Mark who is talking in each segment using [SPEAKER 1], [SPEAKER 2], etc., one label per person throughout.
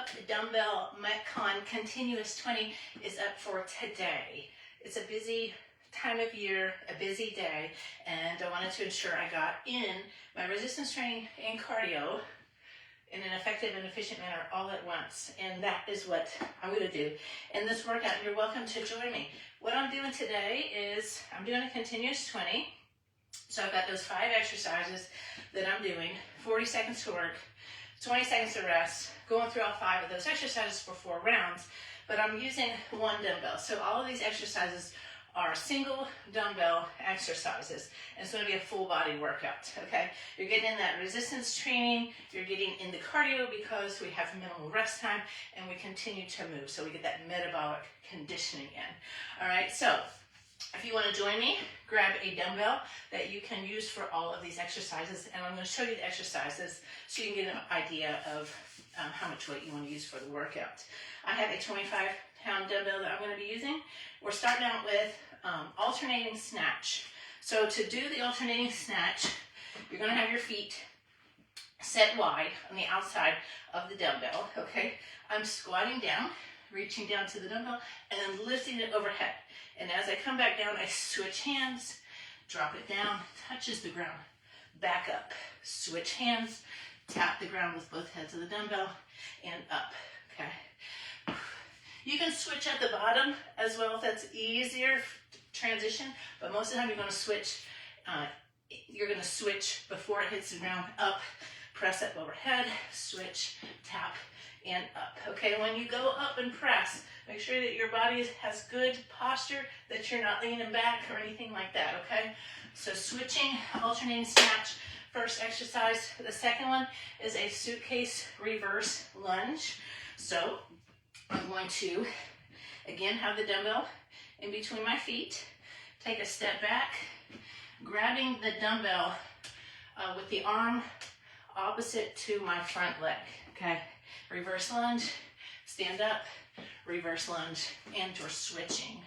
[SPEAKER 1] up dumbbell Metcon continuous 20 is up for today. It's a busy time of year, a busy day, and I wanted to ensure I got in my resistance training and cardio in an effective and efficient manner all at once, and that is what I'm going to do in this workout. You're welcome to join me. What I'm doing today is I'm doing a continuous 20. So I've got those 5 exercises that I'm doing, 40 seconds to work, 20 seconds to rest, going through all 5 of those exercises for 4 rounds, but I'm using 1 dumbbell. So all of these exercises are single dumbbell exercises, and it's going to be a full body workout, okay? You're getting in that resistance training, you're getting in the cardio because we have minimal rest time and we continue to move, so we get that metabolic conditioning in. All right, so if you want to join me, grab a dumbbell that you can use for all of these exercises, and I'm going to show you the exercises so you can get an idea of how much weight you want to use for the workout. I have a 25-pound dumbbell that I'm going to be using. We're starting out with alternating snatch. So to do the alternating snatch, you're going to have your feet set wide on the outside of the dumbbell, okay? I'm squatting down, reaching down to the dumbbell, and then lifting it overhead. And as I come back down, I switch hands, drop it down, touches the ground, back up, switch hands, tap the ground with both heads of the dumbbell, and up, okay? You can switch at the bottom as well if that's easier transition, but most of the time you're going to switch before it hits the ground, up, press up overhead, switch, tap, and up, okay? When you go up and press, make sure that your body has good posture, that you're not leaning back or anything like that, okay? So switching, alternating snatch, first exercise. The second one is a suitcase reverse lunge. So I'm going to, again, have the dumbbell in between my feet, take a step back, grabbing the dumbbell with the arm opposite to my front leg, okay? Reverse lunge, stand up, reverse lunge, and you're switching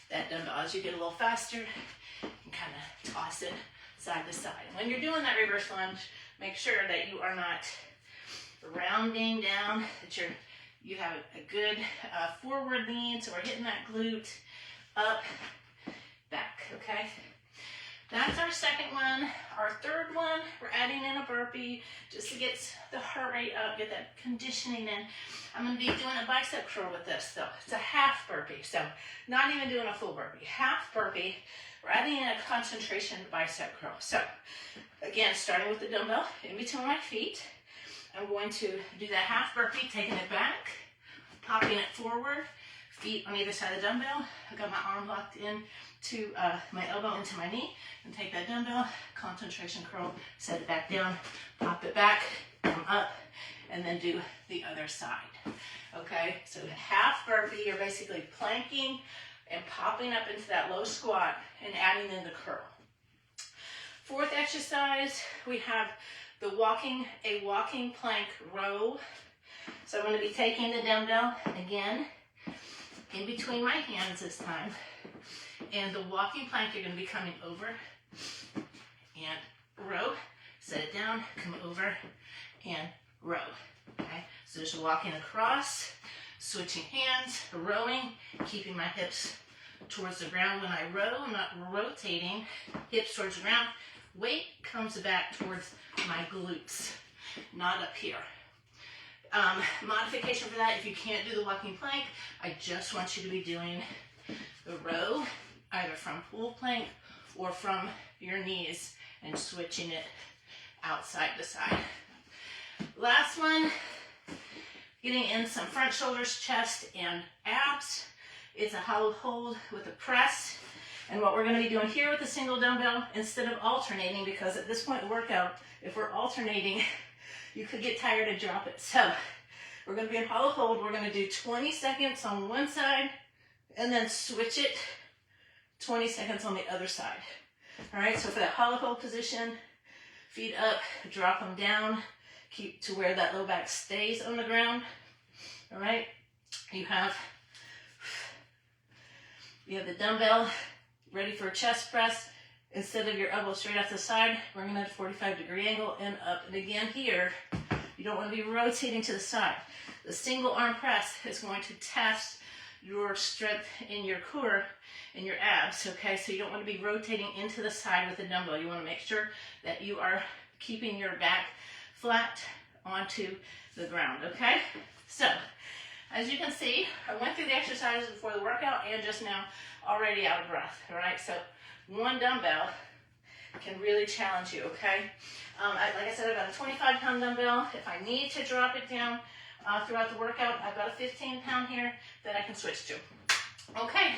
[SPEAKER 1] that dumbbell. As you get a little faster, you can kind of toss it side to side. When you're doing that reverse lunge, make sure that you are not rounding down, that you have a good forward lean, so we're hitting that glute, up, back, okay? That's our second one. Our third one, we're adding in a burpee just to get the heart rate up, get that conditioning in. I'm going to be doing a bicep curl with this, though. It's a half burpee, so not even doing a full burpee. Half burpee, we're adding in a concentration bicep curl. So, again, starting with the dumbbell in between my feet, I'm going to do that half burpee, taking it back, popping it forward, feet on either side of the dumbbell. I've got my arm locked in to my elbow into my knee, and take that dumbbell, concentration curl, set it back down, pop it back, come up, and then do the other side. Okay, so half burpee, you're basically planking and popping up into that low squat and adding in the curl. Fourth exercise, we have a walking plank row. So I'm going to be taking the dumbbell again in between my hands this time, and the walking plank, you're going to be coming over and row, set it down, come over and row, okay? So just walking across, switching hands, rowing, keeping my hips towards the ground when I row. I'm not rotating, hips towards the ground, weight comes back towards my glutes, not up here. Modification for that, if you can't do the walking plank, I just want you to be doing the row, either from pool plank or from your knees, and switching it outside to side. Last one, getting in some front shoulders, chest, and abs. It's a hollow hold with a press. And what we're going to be doing here with the single dumbbell, instead of alternating, because at this point in the workout, if we're alternating, you could get tired and drop it. So we're going to be in hollow hold. We're going to do 20 seconds on one side, and then switch it 20 seconds on the other side. All right, so for that hollow hold position, feet up, drop them down, keep to where that low back stays on the ground. All right, you have the dumbbell ready for a chest press. Instead of your elbow straight off the side, bringing that 45-degree angle and up. And again here, You don't want to be rotating to the side. The single arm press is going to test your strength in your core and your abs, okay? So you don't want to be rotating into the side with the dumbbell. You want to make sure that you are keeping your back flat onto the ground, okay? So, as you can see, I went through the exercises before the workout and just now, already out of breath, all right? So, one dumbbell can really challenge you, okay? Like I said, I've got a 25-pound dumbbell. If I need to drop it down throughout the workout, I've got a 15-pound here that I can switch to. Okay,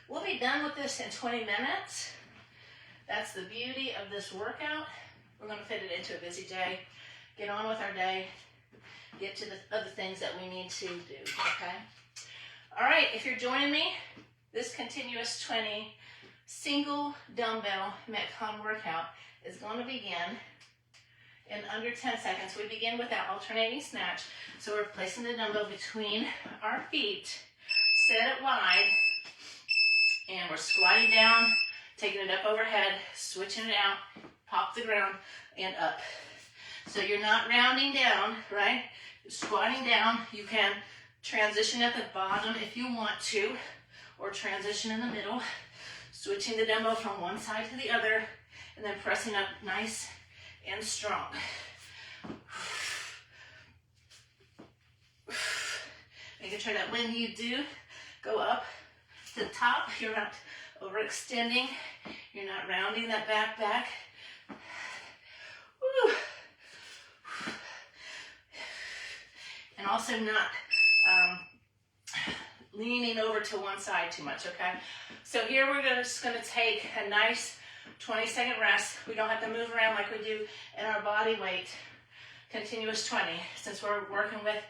[SPEAKER 1] we'll be done with this in 20 minutes. That's the beauty of this workout. We're going to fit it into a busy day, get on with our day, get to the other things that we need to do, okay? All right, if you're joining me, this continuous 20 single dumbbell Metcon workout is going to begin in under 10 seconds. We begin with that alternating snatch. So we're placing the dumbbell between our feet, set it wide, and we're squatting down, taking it up overhead, switching it out, pop the ground, and up. So you're not rounding down, right? You're squatting down. You can transition at the bottom if you want to, or transition in the middle, switching the dumbbell from one side to the other, and then pressing up nice and strong. Making sure that when you do go up to the top, you're not overextending, you're not rounding that back. Woo. And also not leaning over to one side too much, okay? So here we're just gonna take a nice 20-second rest. We don't have to move around like we do in our body weight. Continuous 20. Since we're working with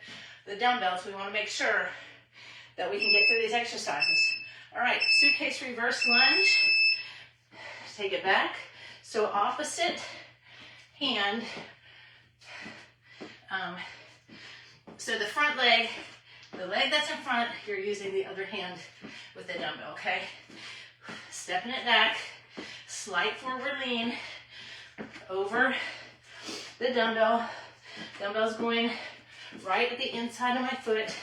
[SPEAKER 1] the dumbbells, we want to make sure that we can get through these exercises. All right, suitcase reverse lunge. Take it back. So opposite hand. So the front leg, the leg that's in front, you're using the other hand with the dumbbell, okay? Stepping it back. Slight forward lean over the dumbbell. Dumbbell's going right at the inside of my foot.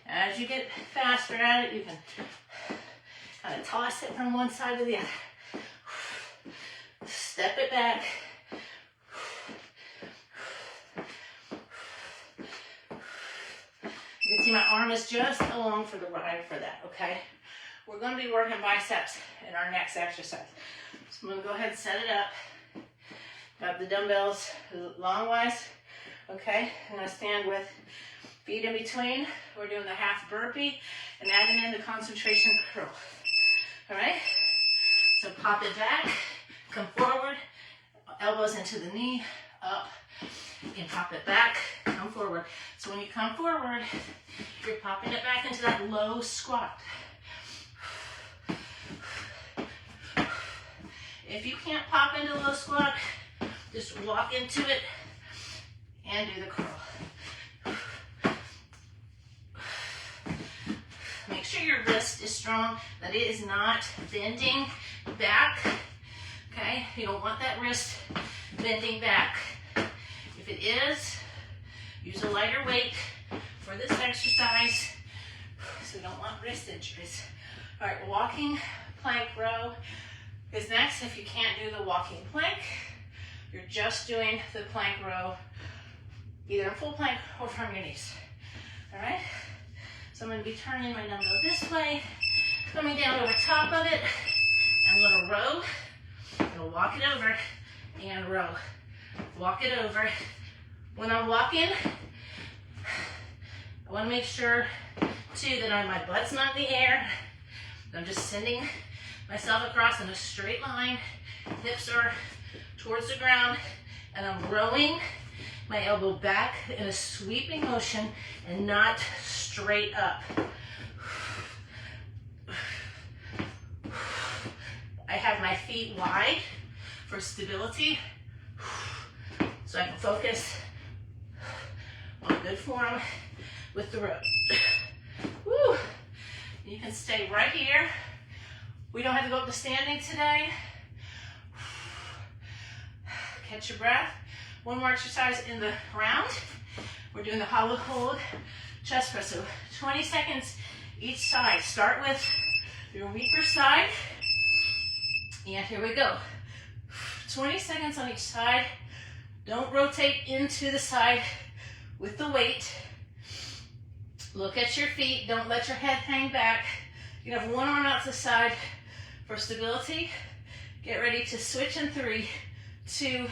[SPEAKER 1] As you get faster at it, you can kind of toss it from one side to the other. Step it back. You can see my arm is just along for the ride for that, okay? We're going to be working biceps in our next exercise. So I'm going to go ahead and set it up. Got the dumbbells long-wise. Okay, I'm going to stand with feet in between. We're doing the half burpee and adding in the concentration curl. All right, so pop it back, come forward, elbows into the knee, up, and pop it back, come forward. So when you come forward, you're popping it back into that low squat. If you can't pop into low squat, just walk into it and do the curl. Make sure your wrist is strong, that it is not bending back. Okay, you don't want that wrist bending back. If it is, use a lighter weight for this exercise, so we don't want wrist injuries. All right, walking plank row is next. If you can't do the walking plank, you're just doing the plank row, either in full plank or from your knees. All right, so I'm going to be turning my dumbbell this way, coming down over top of it. I'm going to row. I'm going to walk it over and row. Walk it over. When I'm walking, I want to make sure too that my butt's not in the air. I'm just sending myself across in a straight line. Hips are towards the ground, and I'm rowing my elbow back in a sweeping motion and not straight up. I have my feet wide for stability, so I can focus on good form with the row. Woo! You can stay right here. We don't have to go up to standing today. Catch your breath. One more exercise in the round, We're doing the hollow hold chest press. So 20 seconds each side. Start with your weaker side. And here we go. 20 seconds on each side. Don't rotate into the side with the weight. Look at your feet. Don't let your head hang back. You have one arm out to the side for stability. Get ready to switch in 3, 2,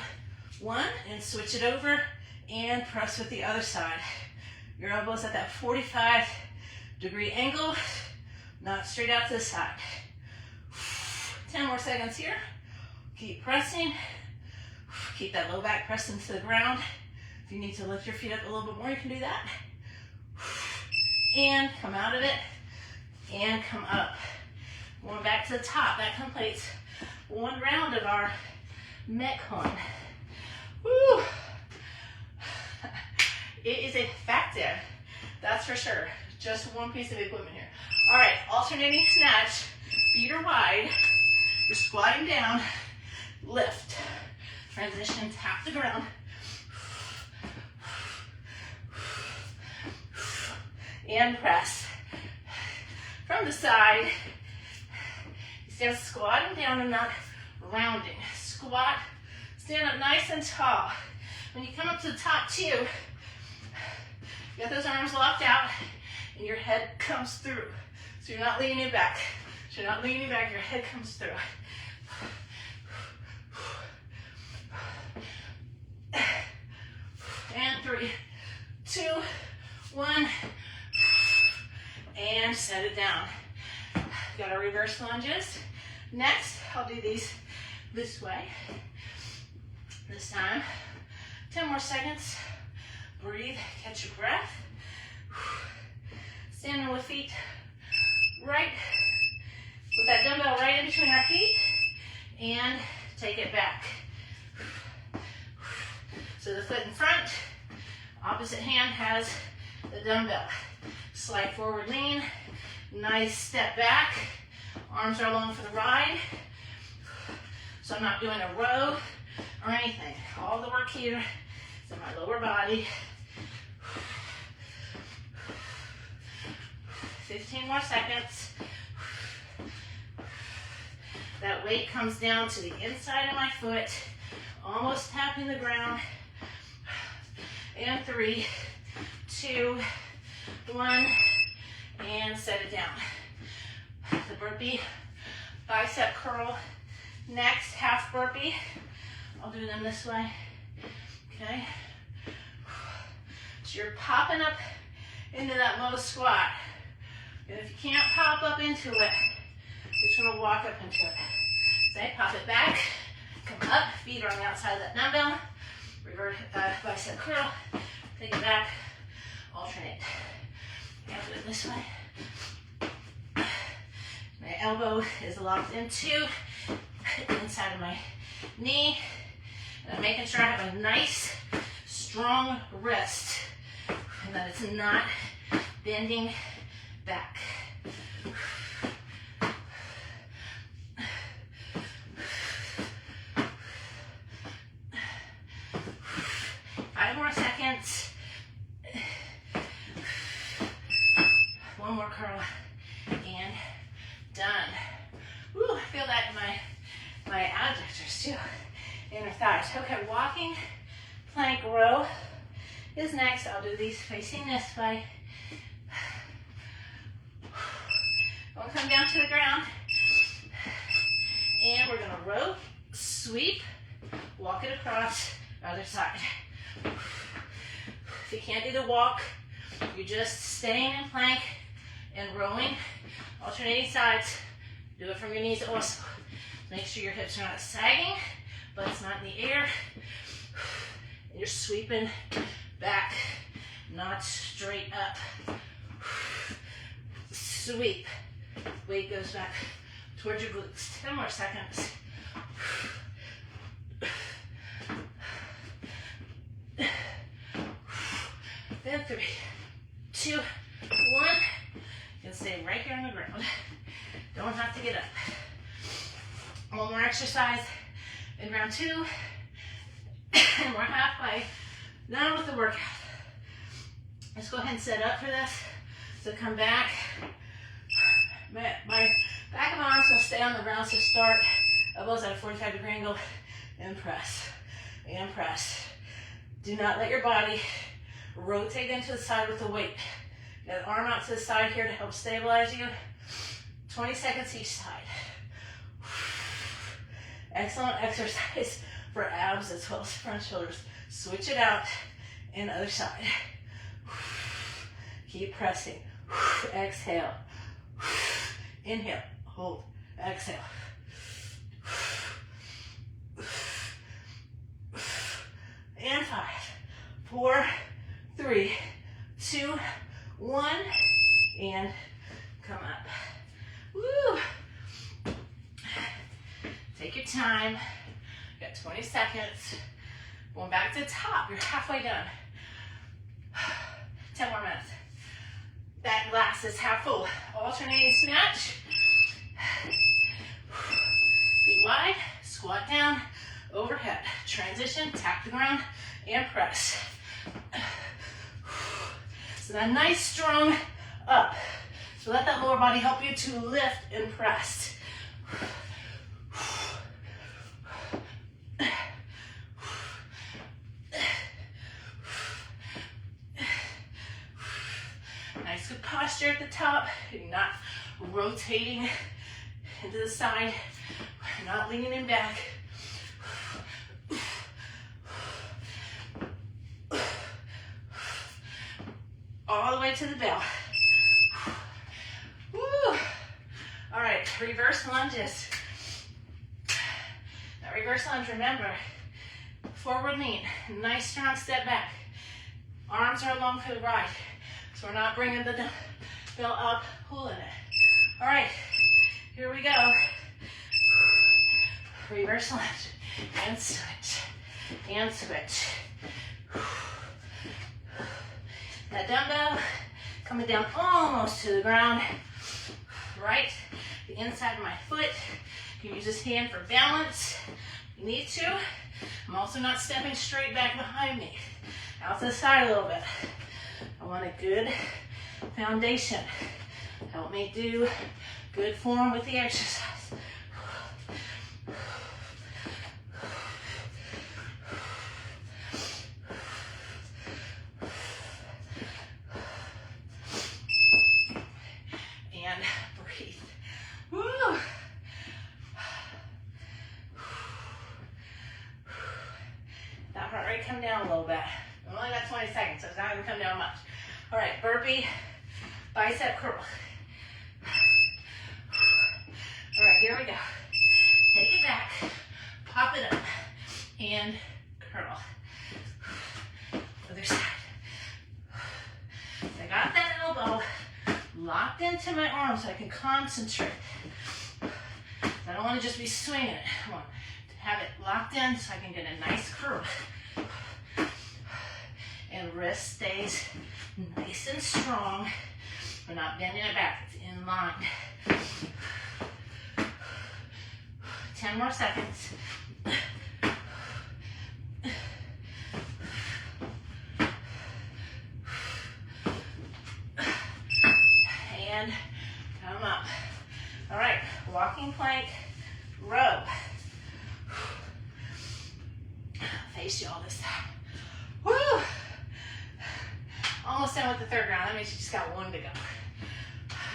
[SPEAKER 1] 1, and switch it over and press with the other side. Your elbows at that 45-degree angle, not straight out to the side. 10 more seconds here. Keep pressing. Keep that low back pressed into the ground. If you need to lift your feet up a little bit more, you can do that. And come out of it, and come up. Going back to the top. That completes one round of our Metcon. Woo! It is effective, that's for sure. Just one piece of equipment here. All right, alternating snatch. Feet are wide. You're squatting down. Lift. Transition, tap the ground. And press. From the side, stand squatting down and not rounding. Squat, stand up nice and tall. When you come up to the top too, you got those arms locked out and your head comes through. So you're not leaning back. So you're not leaning back, your head comes through. And 3, 2, 1. And set it down. Got our reverse lunges. Next, I'll do these this way. This time, 10 more seconds. Breathe, catch your breath. Standing with feet right, with that dumbbell right in between our feet, and take it back. So the foot in front, opposite hand has the dumbbell. Slide forward, lean, nice step back. Arms are long for the ride. So I'm not doing a row or anything. All the work here is in my lower body. 15 more seconds. That weight comes down to the inside of my foot, almost tapping the ground. And 3, 2, 1, and set it down. The burpee, bicep curl. Next, half burpee. I'll do them this way. Okay. So you're popping up into that low squat. And if you can't pop up into it, you're just gonna walk up into it. Say, pop it back, come up, feet are on the outside of that dumbbell. Revert bicep curl, take it back, alternate. I'll do it this way. My elbow is locked into inside of my knee. And I'm making sure I have a nice, strong wrist and that it's not bending back. Five more seconds. One more curl and done. Woo, I feel that in my adductors too, inner thighs. Okay, walking plank row is next. I'll do these facing this way. We'll come down to the ground and we're gonna row, sweep, walk it across the other side. If you can't do the walk, you're just staying in plank and rowing, alternating sides. Do it from your knees also. Make sure your hips are not sagging, but it's not in the air. And you're sweeping back, not straight up. Sweep. Weight goes back towards your glutes. 10 more seconds. And 3, 2, 1. You can stay right here on the ground. Don't have to get up. One more exercise in round 2. And we're halfway done with the workout. Let's go ahead and set up for this. So come back. My back of my arm's gonna stay on the ground, so start elbows at a 45-degree angle and press, and press. Do not let your body rotate into the side with the weight. Get an arm out to the side here to help stabilize you. 20 seconds each side. Excellent exercise for abs as well as front shoulders. Switch it out and other side. Keep pressing. Exhale. Inhale. Hold. Exhale. And 5, 4, 3, 2, 1, and come up. Woo! Take your time. You got 20 seconds. Going back to the top. You're halfway done. 10 more minutes. That glass is half full. Alternating snatch. Feet wide. Squat down. Overhead. Transition. Tap the ground and press. So that nice strong up. So let that lower body help you to lift and press. Nice good posture at the top. You're not rotating into the side. You're not leaning in back. All the way to the bell. Woo. All right, reverse lunges. That reverse lunge, remember, forward lean, nice strong step back. Arms are along for the ride, so we're not bringing the bell up, pulling it. All right, here we go. Reverse lunge, and switch, and switch. That dumbbell coming down almost to the ground. Right, the inside of my foot. You can use this hand for balance. If you need to. I'm also not stepping straight back behind me. Out to the side a little bit. I want a good foundation. Help me do good form with the exercise. Come down a little bit. I've only got 20 seconds, so it's not going to come down much. All right, burpee, bicep curl. All right, here we go. Take it back, pop it up, and curl. Other side. I got that elbow locked into my arm so I can concentrate. I don't want to just be swinging it. I want to have it locked in so I can get a nice curl. And wrist stays nice and strong. We're not bending it back, it's in line. 10 more seconds. And come up. All right, walking plank, row. Face you all this time. Woo! Almost done with the third round. That means you just got one to go.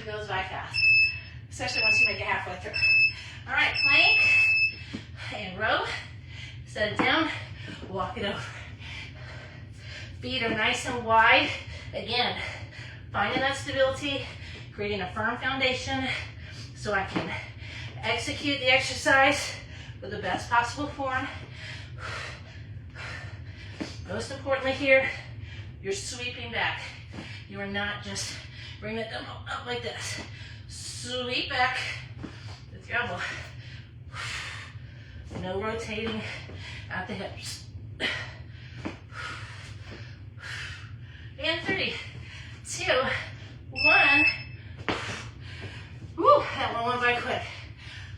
[SPEAKER 1] It goes by fast, especially once you make it halfway through. All right, plank and row. Set it down, walk it over. Feet are nice and wide. Again, finding that stability, creating a firm foundation so I can execute the exercise with the best possible form. Most importantly here, you're sweeping back. You are not just bring that dumbbell up like this. Sweep back with your elbow. No rotating at the hips. And 3, 2, 1. Woo, that one went by quick.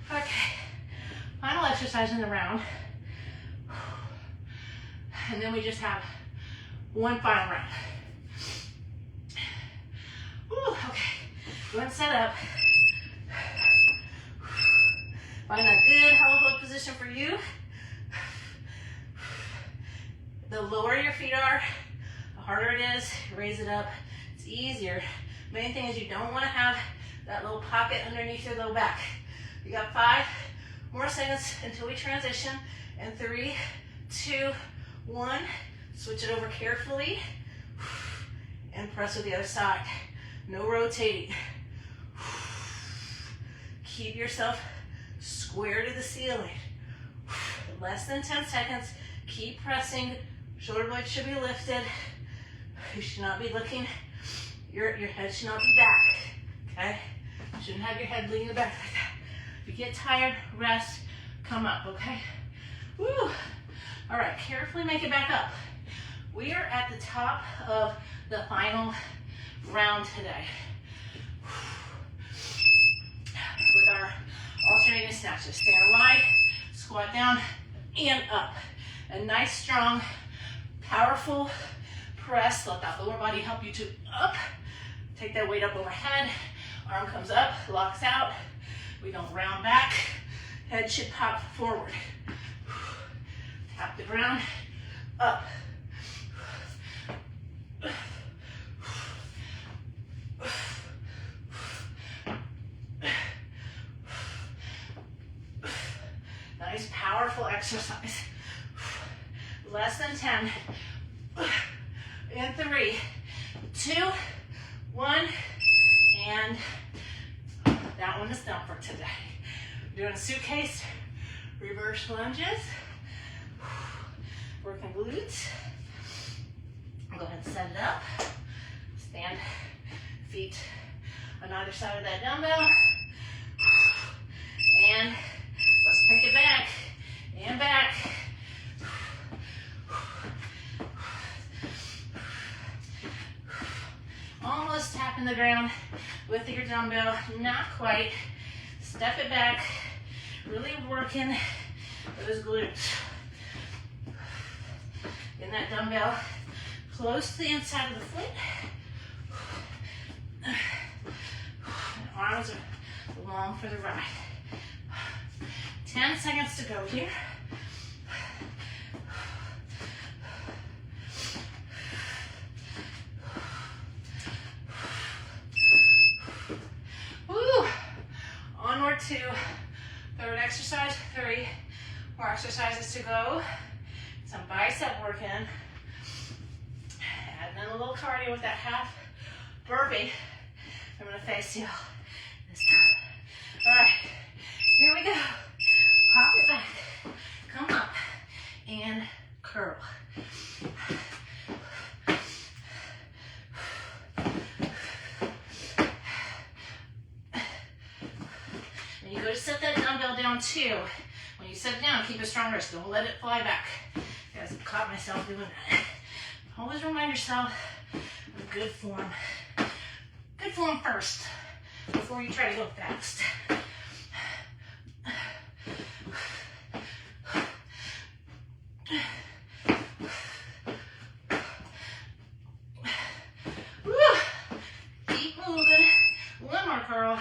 [SPEAKER 1] Okay, final exercise in the round. And then we just have one final round. Go and set up. Find a good hollow position for you. The lower your feet are, the harder it is. Raise it up. It's easier. Main thing is you don't want to have that little pocket underneath your low back. You got 5 more seconds until we transition. And 3, 2, 1. Switch it over carefully. And press with the other side. No rotating. Keep yourself square to the ceiling. Less than 10 seconds. Keep pressing. Shoulder blades should be lifted. You should not be looking. Your head should not be back. Okay? You shouldn't have your head leaning back like that. If you get tired, rest, come up, okay? Woo! All right, carefully make it back up. We are at the top of the final round today. With our alternating snatches. Stand wide, squat down, and up. A nice, strong, powerful press. Let that lower body help you to up. Take that weight up overhead. Arm comes up, locks out. We don't round back. Head should pop forward. Tap the ground, up. Nice, powerful exercise. Less than 10. In 3, 2, 1, and that one is done for today. Doing a suitcase, reverse lunges, working glutes. Go ahead and set it up. Stand, feet on either side of that dumbbell. And let's take it back and back. Almost tapping the ground with your dumbbell, not quite. Step it back, really working those glutes. Getting that dumbbell close to the inside of the foot. And arms are long for the ride. 10 seconds to go here. Onward to third exercise. 3 more exercises to go. Some bicep work in. Adding in a little cardio with that half burpee. I'm going to face you this time. All right, here we go. Pop it back. Come up and curl. Set that dumbbell down too. When you set it down, keep a strong wrist. Don't let it fly back. Guys, I've caught myself doing that. Always remind yourself of good form. Good form first before you try to go fast. Woo. Keep moving. One more curl.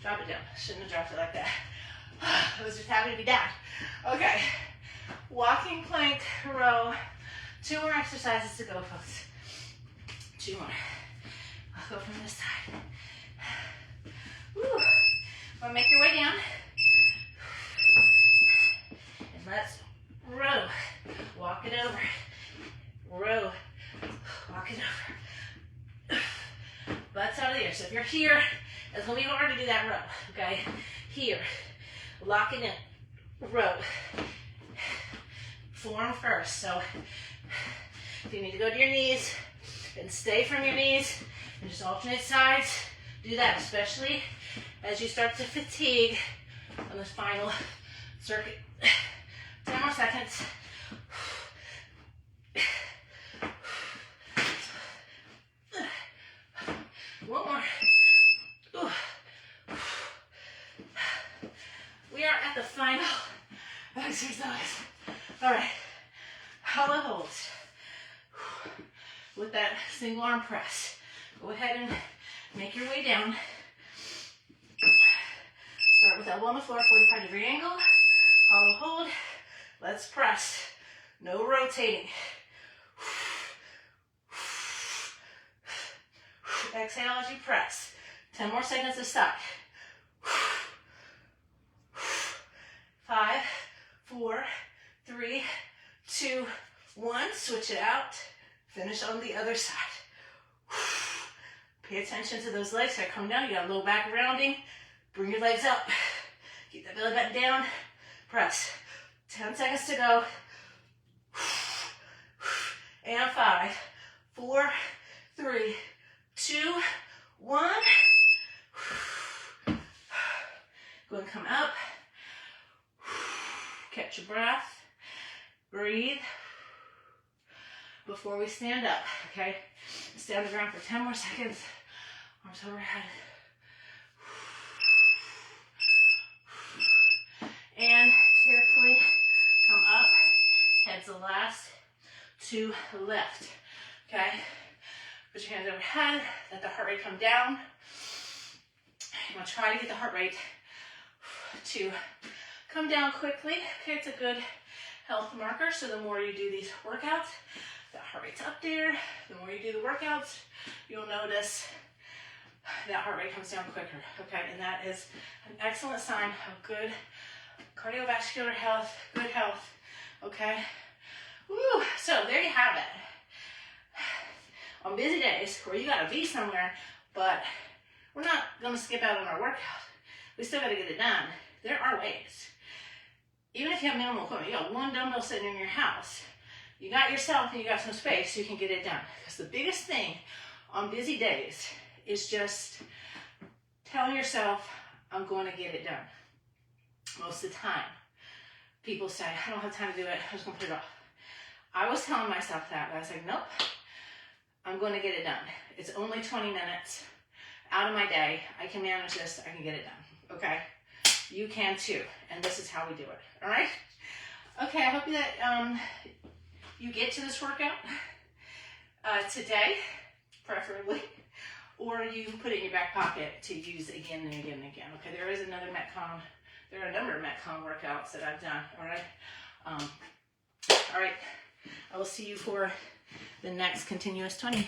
[SPEAKER 1] Drop it down. Shouldn't have dropped it like that. I was just happy to be down. Okay. Walking plank row. 2 more exercises to go, folks. 2 more. I'll go from this side. Woo. Well, make your way down. And let's row. Walk it over. Row. Walk it over. Butts out of the air. So if you're here, it's going to be hard to do that row, okay? Here, lock it in, row. Form first, so if you need to go to your knees and stay from your knees and just alternate sides, do that, especially as you start to fatigue on this final circuit. 10 more seconds. One more. We are at the final exercise. All right, hollow holds with that single arm press. Go ahead and make your way down. Start with elbow on the floor, 45-degree angle. Hollow hold. Let's press. No rotating. Exhale as you press. 10 more seconds to stop. 5, 4, 3, 2, 1. Switch it out. Finish on the other side. Pay attention to those legs. Come down. You got low back rounding. Bring your legs up. Keep that belly button down. Press. 10 seconds to go. And 5, 4, 3, 2, 1. Go and come up. Catch your breath. Breathe. Before we stand up, okay? Stay on the ground for 10 more seconds. Arms overhead. And carefully come up. Head's the last to left, okay? Put your hands overhead. Let the heart rate come down. You want to try to get the heart rate to come down quickly. Okay, it's a good health marker. So the more you do these workouts, the heart rate's up there. The more you do the workouts, you'll notice that heart rate comes down quicker. Okay, and that is an excellent sign of good cardiovascular health, good health. Okay. Woo. So there you have it. On busy days where you gotta be somewhere, but we're not gonna skip out on our workout. We still gotta get it done. There are ways. Even if you have minimal equipment, you got one dumbbell sitting in your house, you got yourself and you got some space, you can get it done. Because the biggest thing on busy days is just telling yourself, I'm going to get it done. Most of the time, people say, I don't have time to do it, I'm just going to put it off. I was telling myself that, but I was like, nope, I'm going to get it done. It's only 20 minutes out of my day. I can manage this, I can get it done, okay? You can too, and this is how we do it, all right? Okay, I hope that you get to this workout today, preferably, or you put it in your back pocket to use again and again and again. Okay, there is another Metcon, there are a number of Metcon workouts that I've done, all right? All right, I will see you for the next continuous 20.